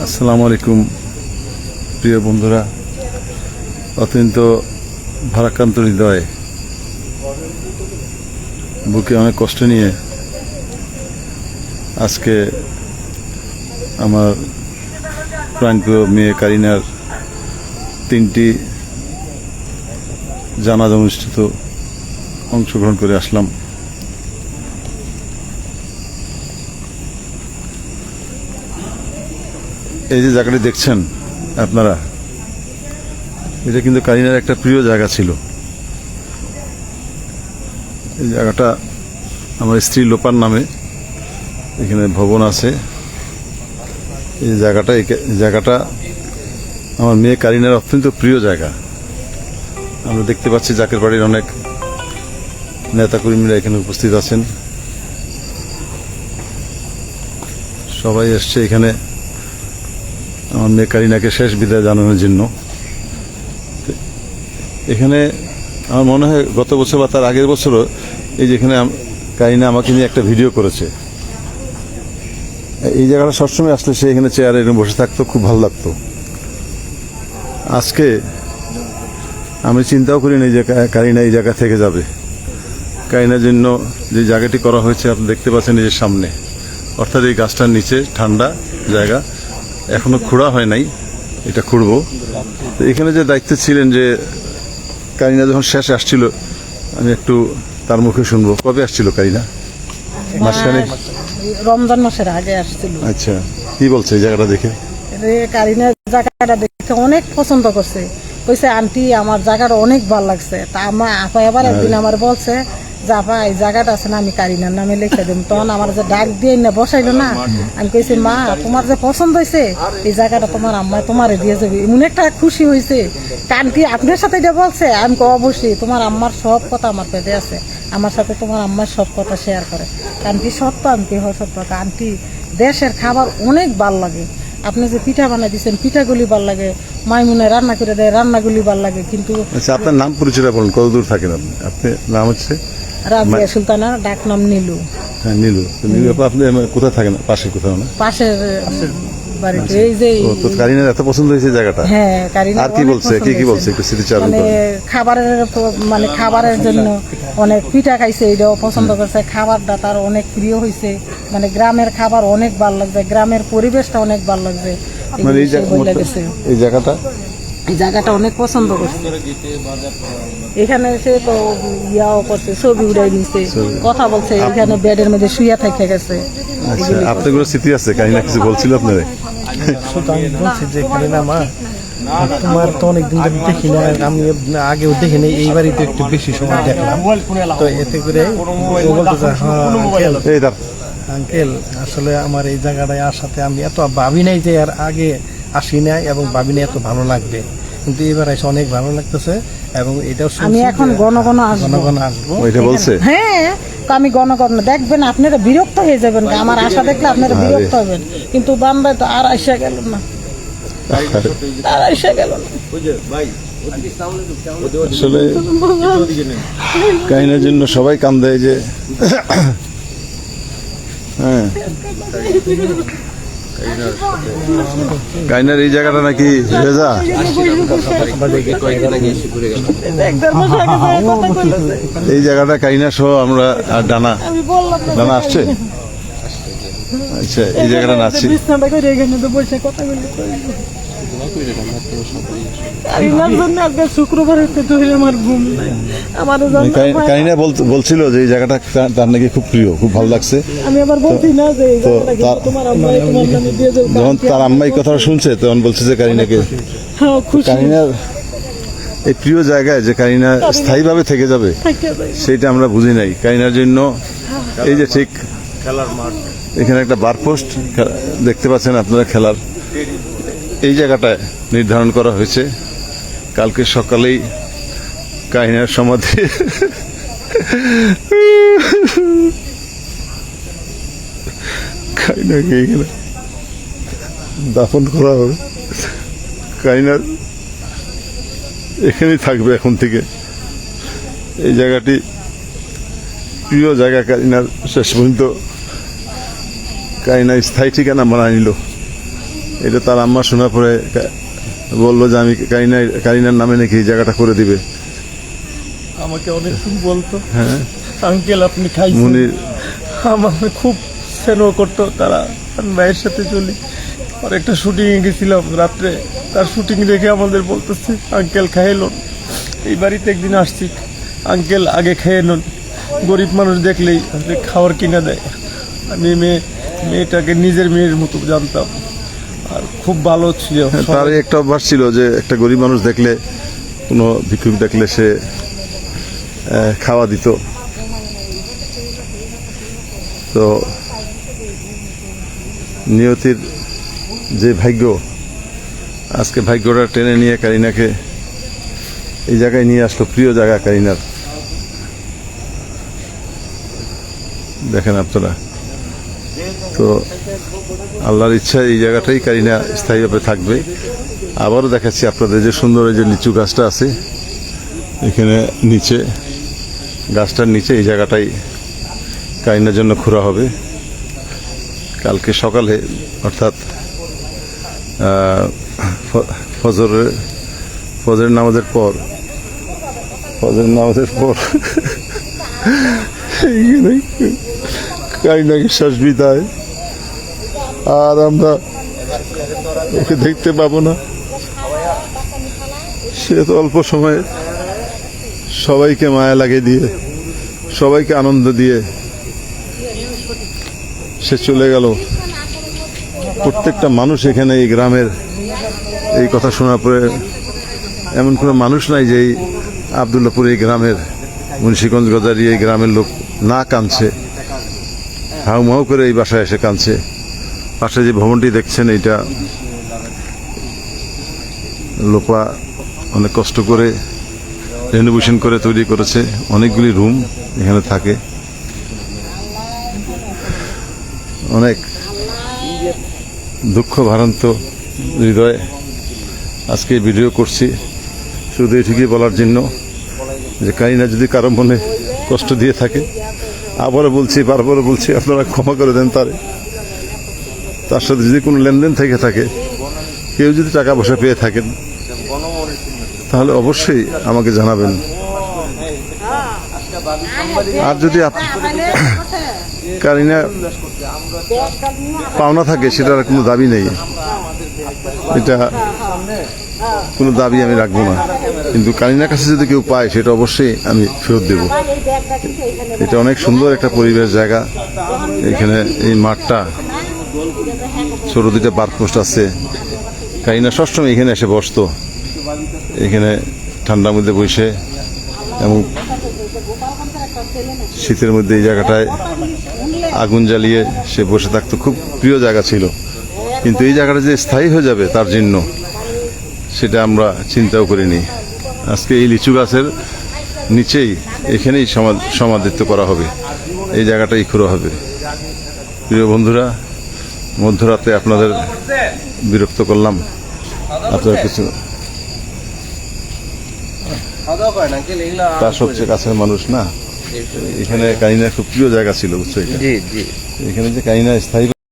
আসসালামু আলাইকুম প্রিয় বন্ধুরা, অত্যন্ত ভারাক্রান্ত হৃদয়, বুকে অনেক কষ্ট নিয়ে আজকে আমার প্রাণপ্রিয় মেয়ে কারিনার 3টি জানাজা অনুষ্ঠিত অংশগ্রহণ করে আসলাম। এই যে জায়গাটি দেখছেন আপনারা, এটা কিন্তু কারিনার একটা প্রিয় জায়গা ছিল। এই জায়গাটা আমার স্ত্রী লোপার নামে, এখানে ভবন আছে। এই জায়গাটা আমার মেয়ে কারিনার অত্যন্ত প্রিয় জায়গা। আমরা দেখতে পাচ্ছি জাকের বাড়ির অনেক নেতাকর্মীরা এখানে উপস্থিত আছেন, সবাই এসছে এখানে আমার মেয়ে কারিনাকে শেষ বিদায় জানানোর জন্য। এখানে আমার মনে হয় গত বছর বা তার আগের বছরও এই যেখানে কারিনা আমাকে নিয়ে একটা ভিডিও করেছে। এই জায়গাটা সবসময় আসলে সে এখানে চেয়ারে এখানে বসে থাকতো, খুব ভালো লাগতো। আজকে আমি চিন্তাও করিনি যে কারিনা এই জায়গা থেকে যাবে। কারিনার জন্য যে জায়গাটি করা হয়েছে আপনি দেখতে পাচ্ছেন নিজের সামনে, অর্থাৎ এই গাছটার নিচে ঠান্ডা জায়গা, এখনো খোঁড়া হয় নাই, এটা খুঁড়বো। তো এখানে যে দায়িত্ব ছিলেন, যে কারিনা যখন শেষে আসছিল, আমি একটু তার মুখে শুনবো। কবে আসছিল কারিনা? মাসখানে রমজান মাসের আগে আসছিল। আচ্ছা, কি বলছে এই জায়গাটা দেখে? কারিনা জায়গাটা দেখে অনেক পছন্দ করছে, কইছে আন্টি আমার জায়গাটা অনেক ভালো লাগছে। তা আমার আপা এবার একদিন আমার বলছে যে আপা এই জায়গাটা আছে না, আমি কারিনার নামে লিখে দেব। তখন আমার যে ডাক দিয়ে না বসাইলো না, আমি কইছি মা তোমার যে পছন্দ হয়েছে এই জায়গাটা তোমার আম্মা তোমারে দিয়ে যাবে। এমন একটা খুশি হয়েছে, আন্টি আপনার সাথে এটা বলছে। আমি অবশ্যই, তোমার আম্মার সব কথা আমার পেটে আছে, আমার সাথে তোমার আম্মার সব কথা শেয়ার করে। আন্টি সত্য, আন্টি সত্য। আন্টি দেশের খাবার অনেক ভাল লাগে, আপনি যে পিঠা বানাই দিচ্ছেন পিঠাগুলি ভাল লাগে, মাইমুনে রান্না করে দেয় রান্নাগুলি ভাল লাগে। কিন্তু আচ্ছা, আপনার নাম পরিচয়টা বলুন, কত দূর থাকেন আপনি? আপনার নাম হচ্ছে রাজিয়া সুলতানা, ডাক নাম নীলু। হ্যাঁ, নীলু। নীলু আপা, আপনি কোথায় থাকেন? পাশে কোথাও না? পাশের বাড়িতে। এই যে কারিনার এত পছন্দ হয়েছে জায়গাটা। হ্যাঁ, কারিনা আর কি বলছে, কি বলছে একটু স্মৃতিচারণ মানে খাবারের জন্য অনেক পিঠা খাইছে, এটাও পছন্দ করছে। খাবারটা তার অনেক প্রিয় হয়েছে, মানে গ্রামের খাবার অনেক ভালো লাগছে, গ্রামের পরিবেশটা অনেক ভালো লাগছে। এই জায়গাটা অনেক পছন্দ করছে। এখানে সে তো ইয়াও করছে, ছবি উড়াই নিছে, কথা বলছে, এখানে বেডের মধ্যে শুয়ে থেকে গেছে। আপনার স্মৃতি আছে? কারিনা কিছু বলছিল আপনারে? আমি বলছি যে কারিনা মা, তোমার তো অনেকদিন ধরে দেখি না, আমি আগেও দেখিনি, এইবারই তো একটু বেশি সময় দেখলাম। তো এতে করে আঙ্কেল আসলে আমার এই জায়গাটায় আসাতে আমি এত ভাবি নাই যে আর আগে আসি নাই, এবং ভাবি নাই এত ভালো লাগবে, কিন্তু এবার এসে অনেক ভালো লাগতেছে। এবং এটাও আমি এখন ঘন আসবো। ওইটা বলছে? হ্যাঁ, আমি ঘন দেখবেন, আপনারা বিরক্ত হয়ে যাবেন, আমার আশা দেখলে আপনারা বিরক্ত হবেন। কিন্তু বাম্বাই তো আর আইসা গেল না, আসলে কাহিনার জন্য সবাই কান্দে যে হ্যাঁ, কাইনার এই জায়গাটা নাকি ভেজা। এই জায়গাটা কাইনা সহ আমরা ডানা আসছে। আচ্ছা, এই জায়গাটা নাচছি। কারিনা বলছিল যে এই জায়গাটা তার নাকি খুব প্রিয়, খুব ভালো লাগছে। যখন তার আম্মাই কথা শুনছে তখন বলছে যে কারিনাকে, কারিনার এই প্রিয় জায়গায় যে কারিনা স্থায়ীভাবে থেকে যাবে সেটা আমরা বুঝি নাই। কারিনার জন্য এই যে ঠিক খেলার মাঠ, এখানে একটা বার পোস্ট দেখতে পাচ্ছেন আপনারা, খেলার এই জায়গাটায় নির্ধারণ করা হয়েছে। কালকে সকালেই কাহিনার সমাধি কাহিনাকে এখানে দাফন করা হবে। কাহিনার এখানেই থাকবে এখন থেকে। এই জায়গাটি প্রিয় জায়গা কারিনার, শেষ পর্যন্ত কারিনা স্থায়ী ঠিকানা বানায় নিল। এটা তার আম্মা শোনার পরে বললো যে আমি কারিনার নামে নাকি এই জায়গাটা করে দিবে। আমাকে অনেকক্ষণ বলতো হ্যাঁ, আঙ্কেল আপনি খাইছেন, মুনির আমাকে খুব স্নেহ করতো তারা। আমি মায়ের সাথে চলি, আর একটা শুটিংয়ে গেছিলাম রাত্রে, তার শুটিং দেখে আমাদের বলতেছে আঙ্কেল খাইয়ে লোন, এই বাড়িতে একদিন আসছি, আঙ্কেল আগে খেয়ে নেন, গরিব মানুষ দেখলেই খাবার কিনে দেয়। আমি মেয়েটাকে নিজের মেয়ের মতো জানতাম, আর খুব ভালো ছিল। তার একটা অভ্যাস ছিল যে একটা গরিব মানুষ দেখলে, কোনো ভিক্ষুক দেখলে সে খাওয়া দিত। তো নিয়তির যে ভাগ্য, আজকে ভাগ্যটা টেনে নিয়ে কারিনাকে এই জায়গায় নিয়ে আসলো, প্রিয় জায়গা কারিনার। দেখেন আপনারা, তো আল্লাহর ইচ্ছা এই জায়গাটাই কারিনা স্থায়ীভাবে থাকবে। আবারও দেখাচ্ছি আপনাদের যে সুন্দর এই যে লিচু গাছটা আছে, এখানে নিচে গাছটার নিচে এই জায়গাটাই কারিনার জন্য খোঁড়া হবে। কালকে সকালে অর্থাৎ ফজরের নামাজের পর এইখানে কারিনাকে শ্বাস বিদায়, আর আমরা ওকে দেখতে পাবো না। সে তো অল্প সময়ে সবাইকে মায়া লাগিয়ে দিয়ে, সবাইকে আনন্দ দিয়ে সে চলে গেল। প্রত্যেকটা মানুষ এখানে এই গ্রামের এই কথা শোনার পরে, এমন কোনো মানুষ নাই যে এই আবদুল্লাপুর এই গ্রামের, মুন্সিগঞ্জ গজারি এই গ্রামের লোক না কাঁদছে, হাউমাউ করে এই বাসায় এসে কাঁদছে। পাশে যে ভবনটি দেখছেন, এইটা লোপা অনেক কষ্ট করে রেনোভেশন করে তৈরি করেছে, অনেকগুলি রুম এখানে থাকে। অনেক দুঃখ ভারান্ত হৃদয়ে আজকে ভিডিও করছি, শুধু এটুকুই বলার জন্য যে কারিনা যদি কারো মনে কষ্ট দিয়ে থাকে, আবারও বলছি, বারবারও বলছি, আপনারা ক্ষমা করে দেন তারে। তার সাথে যদি কোনো লেনদেন থেকে থাকে, কেউ যদি টাকা পয়সা পেয়ে থাকেন, তাহলে অবশ্যই আমাকে জানাবেন। আর যদি কারিনা পাওনা থাকে, সেটার কোনো দাবি নেই, এটা কোনো দাবি আমি রাখবো না। কিন্তু কারিনার কাছে যদি কেউ পায়, সেটা অবশ্যই আমি ফেরত দেব। এটা অনেক সুন্দর একটা পরিবেশ জায়গা। এখানে এই মাঠটা, ছোট দুইটা বার পোস্ট আছে। কারিনা সবসময় এখানে এসে বসতো, এখানে ঠান্ডার মধ্যে বসে, এবং শীতের মধ্যে এই জায়গাটায় আগুন জ্বালিয়ে সে বসে থাকতো। খুব প্রিয় জায়গা ছিল, কিন্তু এই জায়গাটা যে স্থায়ী হয়ে যাবে তার জন্য, সেটা আমরা চিন্তাও করিনি। আজকে এই লিচু গাছের নিচেই এখানেই সমাধিত্ব করা হবে, এই জায়গাটাই খোঁড়া হবে। প্রিয় বন্ধুরা, মধ্যরাতে আপনাদের বিরক্ত করলাম, আপনার কিছু, তার সবচেয়ে কাছের মানুষ না, এখানে কারিনার খুব প্রিয় জায়গা ছিল, বুঝছো? এখানে যে কারিনা স্থায়ী